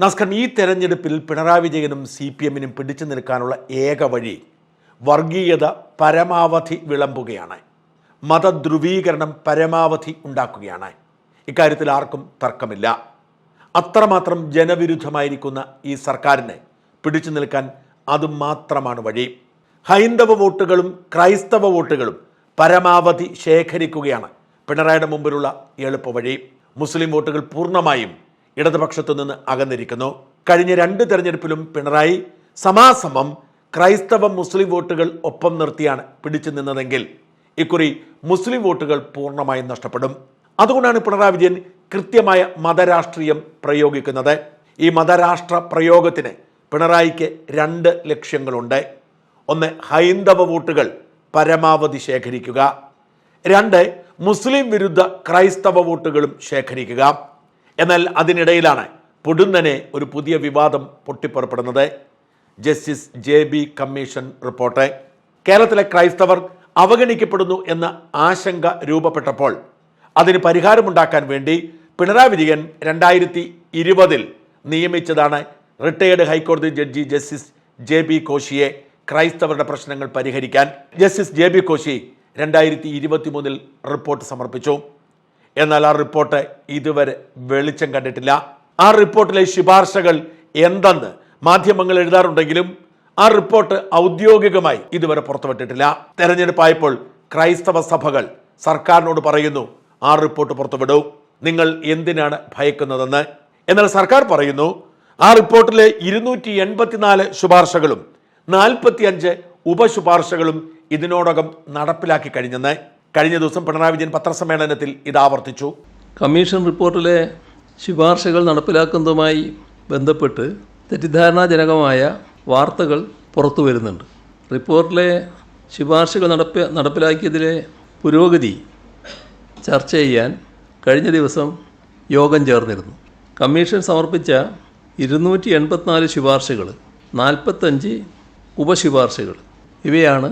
നമസ്കാരം. ഈ തെരഞ്ഞെടുപ്പിൽ പിണറായി വിജയനും CPM-നും പിടിച്ചു നിൽക്കാനുള്ള ഏക വഴി വർഗീയത പരമാവധി വിളമ്പുകയാണ്. മതധ്രുവീകരണം പരമാവധി ഉണ്ടാക്കുകയാണ്. ഇക്കാര്യത്തിൽ ആർക്കും തർക്കമില്ല. അത്രമാത്രം ജനവിരുദ്ധമായിരിക്കുന്ന ഈ സർക്കാരിനെ പിടിച്ചു നിൽക്കാൻ അതുമാത്രമാണ് വഴി. ഹൈന്ദവ വോട്ടുകളും ക്രൈസ്തവ വോട്ടുകളും പരമാവധി ശേഖരിക്കുകയാണ് പിണറായിയുടെ മുമ്പിലുള്ള എളുപ്പവഴി. മുസ്ലിം വോട്ടുകൾ പൂർണ്ണമായും ഇടതുപക്ഷത്തു നിന്ന് അകന്നിരിക്കുന്നു. കഴിഞ്ഞ 2 തെരഞ്ഞെടുപ്പിലും പിണറായി സമാസമം ക്രൈസ്തവ മുസ്ലിം വോട്ടുകൾ ഒപ്പം നിർത്തിയാണ് പിടിച്ചു നിന്നതെങ്കിൽ ഇക്കുറി മുസ്ലിം വോട്ടുകൾ പൂർണ്ണമായും നഷ്ടപ്പെടും. അതുകൊണ്ടാണ് പിണറായി വിജയൻ കൃത്യമായ മതരാഷ്ട്രീയം പ്രയോഗിക്കുന്നത്. ഈ മതരാഷ്ട്ര പ്രയോഗത്തിന് പിണറായിക്ക് 2 ലക്ഷ്യങ്ങളുണ്ട്. ഒന്ന്, ഹൈന്ദവ വോട്ടുകൾ പരമാവധി ശേഖരിക്കുക. 2, മുസ്ലിം വിരുദ്ധ ക്രൈസ്തവ വോട്ടുകളും ശേഖരിക്കുക. എന്നാൽ അതിനിടയിലാണ് പൊടുന്നനെ ഒരു പുതിയ വിവാദം പൊട്ടിപ്പുറപ്പെടുന്നത്. Justice JB commission report. കേരളത്തിലെ ക്രൈസ്തവർ അവഗണിക്കപ്പെടുന്നു എന്ന ആശങ്ക രൂപപ്പെട്ടപ്പോൾ അതിന് പരിഹാരമുണ്ടാക്കാൻ വേണ്ടി പിണറായി വിജയൻ 2020 നിയമിച്ചതാണ് റിട്ടയേർഡ് ഹൈക്കോടതി ജഡ്ജി ജസ്റ്റിസ് JB കോശിയെ ക്രൈസ്തവരുടെ പ്രശ്നങ്ങൾ പരിഹരിക്കാൻ. ജസ്റ്റിസ് JB കോശി 2023 റിപ്പോർട്ട് സമർപ്പിച്ചു. എന്നാൽ ആ റിപ്പോർട്ട് ഇതുവരെ വെളിച്ചം കണ്ടിട്ടില്ല. ആ റിപ്പോർട്ടിലെ ശുപാർശകൾ എന്തെന്ന് മാധ്യമങ്ങൾ എഴുതാറുണ്ടെങ്കിലും ആ റിപ്പോർട്ട് ഔദ്യോഗികമായി ഇതുവരെ പുറത്തുവിട്ടിട്ടില്ല. തെരഞ്ഞെടുപ്പായപ്പോൾ ക്രൈസ്തവ സഭകൾ സർക്കാരിനോട് പറയുന്നു, ആ റിപ്പോർട്ട് പുറത്തുവിടൂ, നിങ്ങൾ എന്തിനാണ് ഭയക്കുന്നതെന്ന്. എന്നാൽ സർക്കാർ പറയുന്നു, ആ റിപ്പോർട്ടിലെ 284 ശുപാർശകളും 45 ഉപശുപാർശകളും ഇതിനോടകം നടപ്പിലാക്കി കഴിഞ്ഞെന്ന്. കഴിഞ്ഞ ദിവസം പിണറായി വിജയൻ പത്രസമ്മേളനത്തിൽ ഇത് ആവർത്തിച്ചു. കമ്മീഷൻ റിപ്പോർട്ടിലെ ശുപാർശകൾ നടപ്പിലാക്കുന്നതുമായി ബന്ധപ്പെട്ട് തെറ്റിദ്ധാരണാജനകമായ വാർത്തകൾ പുറത്തു വരുന്നുണ്ട്. റിപ്പോർട്ടിലെ ശുപാർശകൾ നടപ്പിലാക്കിയതിലെ പുരോഗതി ചർച്ച ചെയ്യാൻ കഴിഞ്ഞ ദിവസം യോഗം ചേർന്നിരുന്നു. കമ്മീഷൻ സമർപ്പിച്ച 284 ശുപാർശകൾ, 45 ഉപശുപാർശകൾ, ഇവയാണ്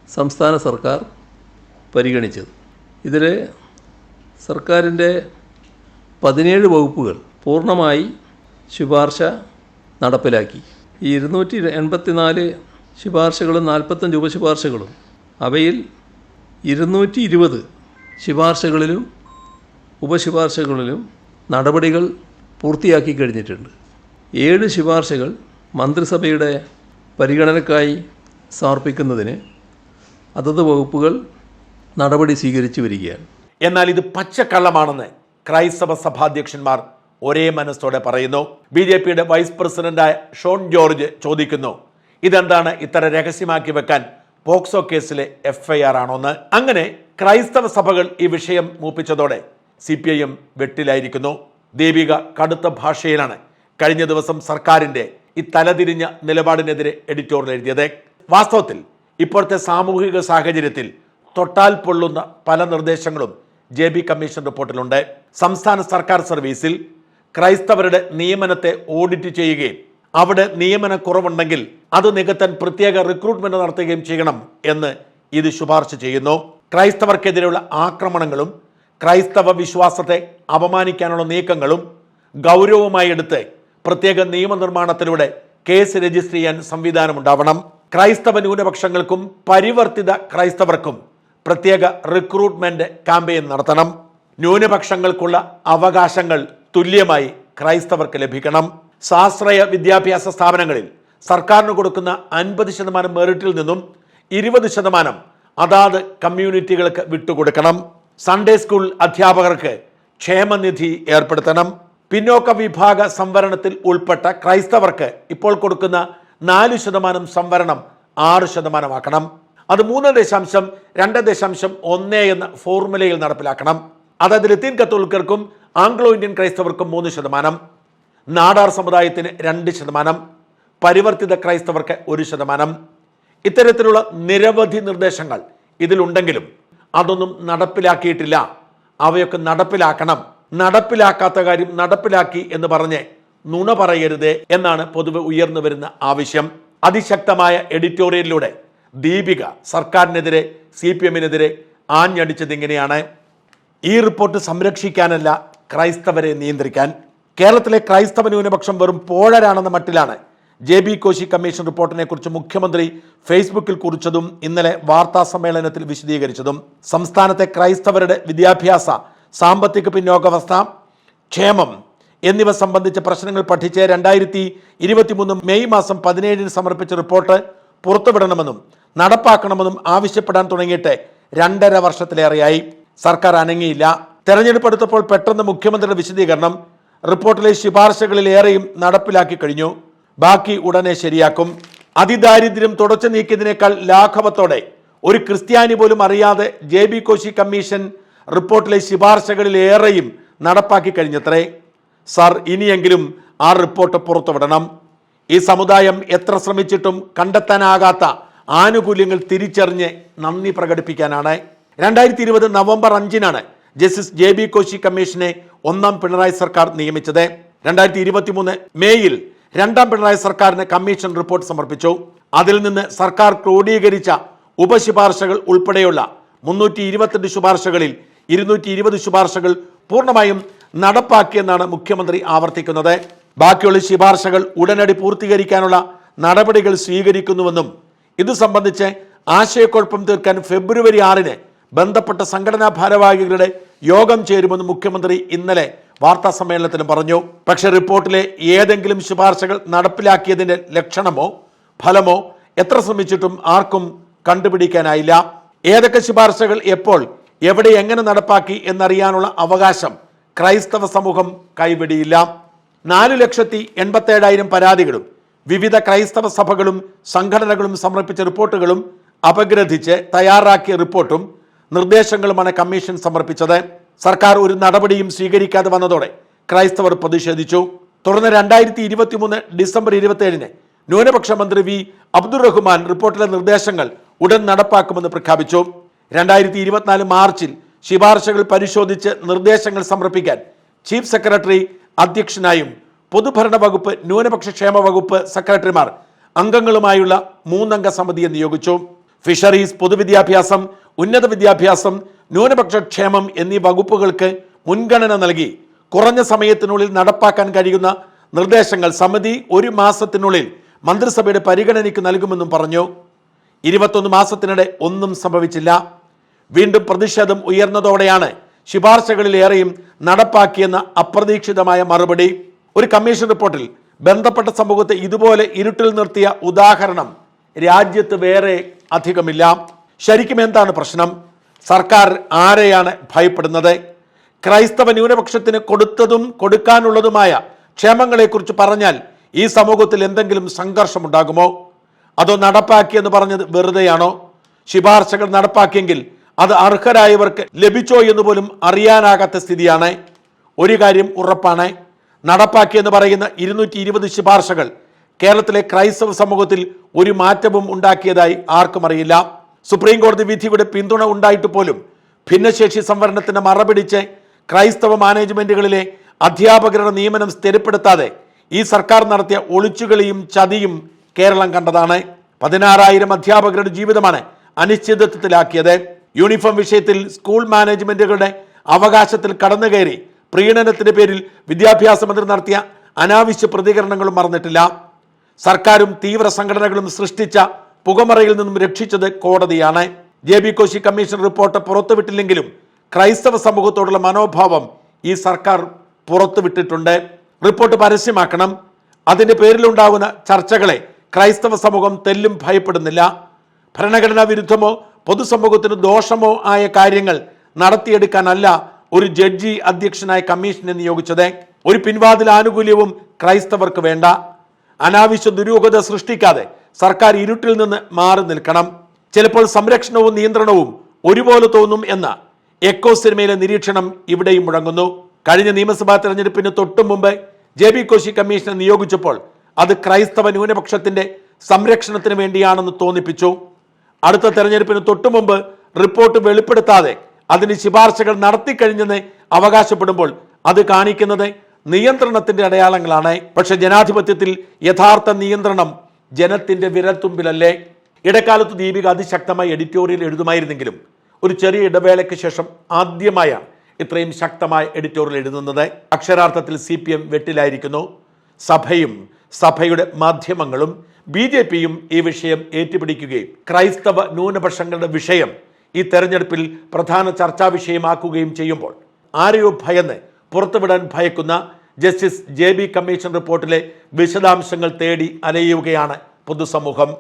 സംസ്ഥാന സർക്കാർ പരിഗണിച്ചത്. ഇതിൽ സർക്കാരിൻ്റെ 17 വകുപ്പുകൾ പൂർണ്ണമായി ശുപാർശ നടപ്പിലാക്കി. ഈ 284 ശുപാർശകളും 45 ഉപശുപാർശകളും, അവയിൽ 220 ശുപാർശകളിലും ഉപശുപാർശകളിലും നടപടികൾ പൂർത്തിയാക്കി കഴിഞ്ഞിട്ടുണ്ട്. 7 ശുപാർശകൾ മന്ത്രിസഭയുടെ പരിഗണനയ്ക്കായി സമർപ്പിക്കുന്നതിന് അതത് വകുപ്പുകൾ നടപടി സ്വീകരിച്ചു വരികയാണ്. എന്നാൽ ഇത് പച്ചക്കള്ളമാണെന്ന് ക്രൈസ്തവ സഭാധ്യക്ഷന്മാർ ഒരേ മനസ്സോടെ പറയുന്നു. BJPയുടെ വൈസ് പ്രസിഡന്റായ ഷോൺ ജോർജ് ചോദിക്കുന്നു, ഇതെന്താണ് ഇത്ര രഹസ്യമാക്കി വെക്കാൻ, പോക്സോ കേസിലെ FIR ആണോന്ന്. അങ്ങനെ ക്രൈസ്തവ സഭകൾ ഈ വിഷയം മൂപ്പിച്ചതോടെ CPIM വെട്ടിലായിരിക്കുന്നു. ദീപിക കടുത്ത ഭാഷയിലാണ് കഴിഞ്ഞ ദിവസം സർക്കാരിന്റെ ഈ തലതിരിഞ്ഞ നിലപാടിനെതിരെ എഡിറ്റോറിയൽ എഴുതിയത്. വാസ്തവത്തിൽ ഇപ്പോഴത്തെ സാമൂഹിക സാഹചര്യത്തിൽ തൊട്ടാൽ പൊള്ളുന്ന പല നിർദ്ദേശങ്ങളും JB കമ്മീഷൻ റിപ്പോർട്ടിലുണ്ട്. സംസ്ഥാന സർക്കാർ സർവീസിൽ ക്രൈസ്തവരുടെ നിയമനത്തെ ഓഡിറ്റ് ചെയ്യുകയും അവിടെ നിയമനക്കുറവുണ്ടെങ്കിൽ അത് നികത്താൻ പ്രത്യേക റിക്രൂട്ട്മെന്റ് നടത്തുകയും ചെയ്യണം എന്ന് ഇത് ശുപാർശ ചെയ്യുന്നു. ക്രൈസ്തവർക്കെതിരെയുള്ള ആക്രമണങ്ങളും ക്രൈസ്തവ വിശ്വാസത്തെ അപമാനിക്കാനുള്ള നീക്കങ്ങളും ഗൗരവമായി എടുത്ത് പ്രത്യേക നിയമനിർമ്മാണത്തിലൂടെ കേസ് രജിസ്റ്റർ ചെയ്യാൻ സംവിധാനമുണ്ടാവണം. ക്രൈസ്തവ ന്യൂനപക്ഷങ്ങൾക്കും പരിവർത്തിത ക്രൈസ്തവർക്കും പ്രത്യേക റിക്രൂട്ട്മെന്റ് ക്യാമ്പയിൻ നടത്തണം. ന്യൂനപക്ഷങ്ങൾക്കുള്ള അവകാശങ്ങൾ തുല്യമായി ക്രൈസ്തവർക്ക് ലഭിക്കണം. സ്വാശ്രയ വിദ്യാഭ്യാസ സ്ഥാപനങ്ങളിൽ സർക്കാരിന് കൊടുക്കുന്ന 50% മെറിറ്റിൽ നിന്നും 20% അതാത് കമ്മ്യൂണിറ്റികൾക്ക് വിട്ടുകൊടുക്കണം. സൺഡേ സ്കൂൾ അധ്യാപകർക്ക് ക്ഷേമനിധി ഏർപ്പെടുത്തണം. പിന്നോക്ക വിഭാഗ സംവരണത്തിൽ ഉൾപ്പെട്ട ക്രൈസ്തവർക്ക് ഇപ്പോൾ കൊടുക്കുന്ന 4% സംവരണം 6% ആക്കണം. അത് 3.2.1 എന്ന ഫോർമുലയിൽ നടപ്പിലാക്കണം. അതായത് ലത്തീൻ കത്തോലിക്കർക്കും ആംഗ്ലോ ഇന്ത്യൻ ക്രൈസ്തവർക്കും 3%, നാടാർ സമുദായത്തിന് 2%, പരിവർത്തിത ക്രൈസ്തവർക്ക് 1%. ഇത്തരത്തിലുള്ള നിരവധി നിർദ്ദേശങ്ങൾ ഇതിലുണ്ടെങ്കിലും അതൊന്നും നടപ്പിലാക്കിയിട്ടില്ല. അവയൊക്കെ നടപ്പിലാക്കണം. നടപ്പിലാക്കാത്ത കാര്യം നടപ്പിലാക്കി എന്ന് പറഞ്ഞ് നുണ പറയരുത് എന്നാണ് പൊതുവെ ഉയർന്നു വരുന്ന ആവശ്യം. അതിശക്തമായ എഡിറ്റോറിയലിലൂടെ ദീപിക സർക്കാരിനെതിരെ CPM-നെതിരെ ആഞ്ഞടിച്ചത് ഇങ്ങനെയാണ്: ഈ റിപ്പോർട്ട് സംരക്ഷിക്കാനല്ല, ക്രൈസ്തവരെ നിയന്ത്രിക്കാൻ. കേരളത്തിലെ ക്രൈസ്തവ ന്യൂനപക്ഷം വെറും പോഴരാണെന്ന മട്ടിലാണ് JB കോശി കമ്മീഷൻ റിപ്പോർട്ടിനെ കുറിച്ച് മുഖ്യമന്ത്രി ഫേസ്ബുക്കിൽ കുറിച്ചതും ഇന്നലെ വാർത്താ സമ്മേളനത്തിൽ വിശദീകരിച്ചതും. സംസ്ഥാനത്തെ ക്രൈസ്തവരുടെ വിദ്യാഭ്യാസ, സാമ്പത്തിക പിന്നോക്കാവസ്ഥ, ക്ഷേമം എന്നിവ സംബന്ധിച്ച പ്രശ്നങ്ങൾ പഠിച്ച് 2023 മെയ് മാസം 17 സമർപ്പിച്ച റിപ്പോർട്ട് പുറത്തുവിടണമെന്നും നടപ്പാക്കണമെന്നും ആവശ്യപ്പെടാൻ തുടങ്ങിയിട്ട് 2.5 വർഷത്തിലേറെയായി. സർക്കാർ അനങ്ങിയില്ല. തെരഞ്ഞെടുപ്പ് അടുത്തപ്പോൾ പെട്ടെന്ന് മുഖ്യമന്ത്രിയുടെ വിശദീകരണം റിപ്പോർട്ടിലെ ശുപാർശകളിലേറെയും നടപ്പിലാക്കി കഴിഞ്ഞു, ബാക്കി ഉടനെ ശരിയാക്കും. അതിദാരിദ്ര്യം തുടച്ചു നീക്കിയതിനേക്കാൾ ലാഘവത്തോടെ ഒരു ക്രിസ്ത്യാനി പോലും അറിയാതെ JB കോശി കമ്മീഷൻ റിപ്പോർട്ടിലെ ശുപാർശകളിലേറെയും നടപ്പാക്കി കഴിഞ്ഞത്രേ. സർ, ഇനിയെങ്കിലും ആ റിപ്പോർട്ട് പുറത്തുവിടണം. ഈ സമുദായം എത്ര ശ്രമിച്ചിട്ടും കണ്ടെത്താനാകാത്ത ആനുകൂല്യങ്ങൾ തിരിച്ചറിഞ്ഞ് നന്ദി പ്രകടിപ്പിക്കാനാണ്. 2020 നവംബർ 5-നാണ് ജസ്റ്റിസ് JB കോശി കമ്മീഷനെ 1ാം പിണറായി സർക്കാർ നിയമിച്ചത്. 2023 മേയിൽ 2ാം പിണറായി സർക്കാരിന് കമ്മീഷൻ റിപ്പോർട്ട് സമർപ്പിച്ചു. അതിൽ നിന്ന് സർക്കാർ ക്രോഡീകരിച്ച ഉപശുപാർശകൾ ഉൾപ്പെടെയുള്ള 322 ശുപാർശകളിൽ 220 ശുപാർശകൾ പൂർണ്ണമായും നടപ്പാക്കിയെന്നാണ് മുഖ്യമന്ത്രി ആവർത്തിക്കുന്നത്. ബാക്കിയുള്ള ശുപാർശകൾ ഉടനടി പൂർത്തീകരിക്കാനുള്ള നടപടികൾ സ്വീകരിക്കുന്നുവെന്നും ഇത് സംബന്ധിച്ച് ആശയക്കുഴപ്പം തീർക്കാൻ ഫെബ്രുവരി 6-ന് ബന്ധപ്പെട്ട സംഘടനാ ഭാരവാഹികളുടെ യോഗം ചേരുമെന്ന് മുഖ്യമന്ത്രി ഇന്നലെ വാർത്താ സമ്മേളനത്തിലും പറഞ്ഞു. പക്ഷേ റിപ്പോർട്ടിലെ ഏതെങ്കിലും ശുപാർശകൾ നടപ്പിലാക്കിയതിന്റെ ലക്ഷണമോ ഫലമോ എത്ര ശ്രമിച്ചിട്ടും ആർക്കും കണ്ടുപിടിക്കാനായില്ല. ഏതൊക്കെ ശുപാർശകൾ എപ്പോൾ എവിടെ എങ്ങനെ നടപ്പാക്കി എന്നറിയാനുള്ള അവകാശം ക്രൈസ്തവ സമൂഹം കൈവിടിയില്ല. 4,87,000 പരാതികളും വിവിധ ക്രൈസ്തവ സഭകളും സംഘടനകളും സമർപ്പിച്ച റിപ്പോർട്ടുകളും അപഗ്രഥിച്ച് തയ്യാറാക്കിയ റിപ്പോർട്ടും നിർദ്ദേശങ്ങളുമാണ് കമ്മീഷൻ സമർപ്പിച്ചത്. സർക്കാർ ഒരു നടപടിയും സ്വീകരിക്കാതെ വന്നതോടെ ക്രൈസ്തവർ പ്രതിഷേധിച്ചു. തുടർന്ന് 2023 ഡിസംബർ 27-ന് ന്യൂനപക്ഷ മന്ത്രി V. അബ്ദുറഹ്മാൻ റിപ്പോർട്ടിലെ നിർദ്ദേശങ്ങൾ ഉടൻ നടപ്പാക്കുമെന്ന് പ്രഖ്യാപിച്ചു. 2024 മാർച്ചിൽ ശുപാർശകൾ പരിശോധിച്ച് നിർദ്ദേശങ്ങൾ സമർപ്പിക്കാൻ ചീഫ് സെക്രട്ടറി അധ്യക്ഷനായും പൊതുഭരണ വകുപ്പ്, ന്യൂനപക്ഷ ക്ഷേമ വകുപ്പ് സെക്രട്ടറിമാർ അംഗങ്ങളുമായുള്ള 3-അംഗ സമിതിയെ നിയോഗിച്ചു. ഫിഷറീസ്, പൊതുവിദ്യാഭ്യാസം, ഉന്നത വിദ്യാഭ്യാസം, ന്യൂനപക്ഷ ക്ഷേമം എന്നീ വകുപ്പുകൾക്ക് മുൻഗണന നൽകി കുറഞ്ഞ സമയത്തിനുള്ളിൽ നടപ്പാക്കാൻ കഴിയുന്ന നിർദ്ദേശങ്ങൾ സമിതി 1 മാസത്തിനുള്ളിൽ മന്ത്രിസഭയുടെ പരിഗണനയ്ക്ക് നൽകുമെന്നും പറഞ്ഞു. 21 മാസത്തിനിടെ ഒന്നും സംഭവിച്ചില്ല. വീണ്ടും പ്രതിഷേധം ഉയർന്നതോടെയാണ് ശുപാർശകളിലേറെയും നടപ്പാക്കിയെന്ന അപ്രതീക്ഷിതമായ മറുപടി. ഒരു കമ്മീഷൻ റിപ്പോർട്ടിൽ ബന്ധപ്പെട്ട സമൂഹത്തെ ഇതുപോലെ ഇരുട്ടിൽ നിർത്തിയ ഉദാഹരണം രാജ്യത്ത് വേറെ അധികമില്ല. ശരിക്കും എന്താണ് പ്രശ്നം? സർക്കാർ ആരെയാണ് ഭയപ്പെടുന്നത്? ക്രൈസ്തവ ന്യൂനപക്ഷത്തിന് കൊടുത്തതും കൊടുക്കാനുള്ളതുമായ ക്ഷേമങ്ങളെക്കുറിച്ച് പറഞ്ഞാൽ ഈ സമൂഹത്തിൽ എന്തെങ്കിലും സംഘർഷമുണ്ടാകുമോ? അതോ നടപ്പാക്കിയെന്ന് പറഞ്ഞത് വെറുതെയാണോ? ശുപാർശകൾ നടപ്പാക്കിയെങ്കിൽ അത് അർഹരായവർക്ക് ലഭിച്ചോ എന്ന് പോലും അറിയാനാകാത്ത സ്ഥിതിയാണ്. ഒരു കാര്യം ഉറപ്പാണ്, നടപ്പാക്കിയെന്ന് പറയുന്ന 220 ശുപാർശകൾ കേരളത്തിലെ ക്രൈസ്തവ സമൂഹത്തിൽ ഒരു മാറ്റവും ഉണ്ടാക്കിയതായി ആർക്കും അറിയില്ല. സുപ്രീം കോടതി വിധിയുടെ പിന്തുണ ഉണ്ടായിട്ട് പോലും ഭിന്നശേഷി സംവരണത്തിന് മറപിടിച്ച് ക്രൈസ്തവ മാനേജ്മെന്റുകളിലെ അധ്യാപകരുടെ നിയമനം സ്ഥിരപ്പെടുത്താതെ ഈ സർക്കാർ നടത്തിയ ഒളിച്ചുകളിയും ചതിയും കേരളം കണ്ടതാണ്. 16,000 അധ്യാപകരുടെ ജീവിതമാണ് അനിശ്ചിതത്വത്തിലാക്കിയത്. യൂണിഫോം വിഷയത്തിൽ സ്കൂൾ മാനേജ്മെന്റുകളുടെ അവകാശത്തിൽ കടന്നുകയറി പ്രീണനത്തിന്റെ പേരിൽ വിദ്യാഭ്യാസ മന്ത്രി നടത്തിയ അനാവശ്യ പ്രതികരണങ്ങളും മറന്നിട്ടില്ല. സർക്കാരും തീവ്ര സംഘടനകളും സൃഷ്ടിച്ച പുകമറയിൽ നിന്നും രക്ഷിച്ചത് കോടതിയാണ്. JB കോശി കമ്മീഷൻ റിപ്പോർട്ട് പുറത്തുവിട്ടില്ലെങ്കിലും ക്രൈസ്തവ സമൂഹത്തോടുള്ള മനോഭാവം ഈ സർക്കാർ പുറത്തുവിട്ടിട്ടുണ്ട്. റിപ്പോർട്ട് പരസ്യമാക്കണം. അതിന്റെ പേരിലുണ്ടാകുന്ന ചർച്ചകളെ ക്രൈസ്തവ സമൂഹം തെല്ലും ഭയപ്പെടുന്നില്ല. ഭരണഘടനാ വിരുദ്ധമോ പൊതുസമൂഹത്തിന് ദോഷമോ ആയ കാര്യങ്ങൾ നടത്തിയെടുക്കാനല്ല ഒരു ജഡ്ജി അധ്യക്ഷനായ കമ്മീഷനെ നിയോഗിച്ചത്. ഒരു പിൻവാതിൽ ആനുകൂല്യവും ക്രൈസ്തവർക്ക് വേണ്ട. അനാവശ്യ ദുരൂഹത സൃഷ്ടിക്കാതെ സർക്കാർ ഇരുട്ടിൽ നിന്ന് മാറി നിൽക്കണം. ചിലപ്പോൾ സംരക്ഷണവും നിയന്ത്രണവും ഒരുപോലെ തോന്നും എന്ന എക്കോ സിനിമയിലെ നിരീക്ഷണം ഇവിടെയും മുഴങ്ങുന്നു. കഴിഞ്ഞ നിയമസഭാ തെരഞ്ഞെടുപ്പിന് തൊട്ടു മുമ്പ് JB കോശി കമ്മീഷനെ നിയോഗിച്ചപ്പോൾ അത് ക്രൈസ്തവ ന്യൂനപക്ഷത്തിന്റെ സംരക്ഷണത്തിന് വേണ്ടിയാണെന്ന് തോന്നിപ്പിച്ചു. അടുത്ത തെരഞ്ഞെടുപ്പിന് തൊട്ടു മുമ്പ് റിപ്പോർട്ട് വെളിപ്പെടുത്താതെ അതിന് ശുപാർശകൾ നടത്തിക്കഴിഞ്ഞെന്ന് അവകാശപ്പെടുമ്പോൾ അത് കാണിക്കുന്നത് നിയന്ത്രണത്തിന്റെ അടയാളങ്ങളാണ്. പക്ഷെ ജനാധിപത്യത്തിൽ യഥാർത്ഥ നിയന്ത്രണം ജനത്തിന്റെ വിരൽത്തുമ്പിലല്ലേ? ഇടക്കാലത്ത് ദീപിക അതിശക്തമായി എഡിറ്റോറിയൽ എഴുതുമായിരുന്നെങ്കിലും ഒരു ചെറിയ ഇടവേളയ്ക്ക് ശേഷം ആദ്യമായാണ് ഇത്രയും ശക്തമായ എഡിറ്റോറിയൽ എഴുതുന്നത്. അക്ഷരാർത്ഥത്തിൽ CPM വെട്ടിലായിരിക്കുന്നു. സഭയും സഭയുടെ മാധ്യമങ്ങളും BJPയും ഈ വിഷയം ഏറ്റുപിടിക്കുകയും ക്രൈസ്തവ ന്യൂനപക്ഷങ്ങളുടെ വിഷയം ഈ തെരഞ്ഞെടുപ്പിൽ പ്രധാന ചർച്ചാ വിഷയമാക്കുകയും ചെയ്യുമ്പോൾ ആരെയോ ഭയന്ന് പുറത്തുവിടാൻ ഭയക്കുന്ന ജസ്റ്റിസ് JB കമ്മീഷൻ റിപ്പോർട്ടിലെ വിശദാംശങ്ങൾ തേടി അലയുകയാണ് പൊതുസമൂഹം.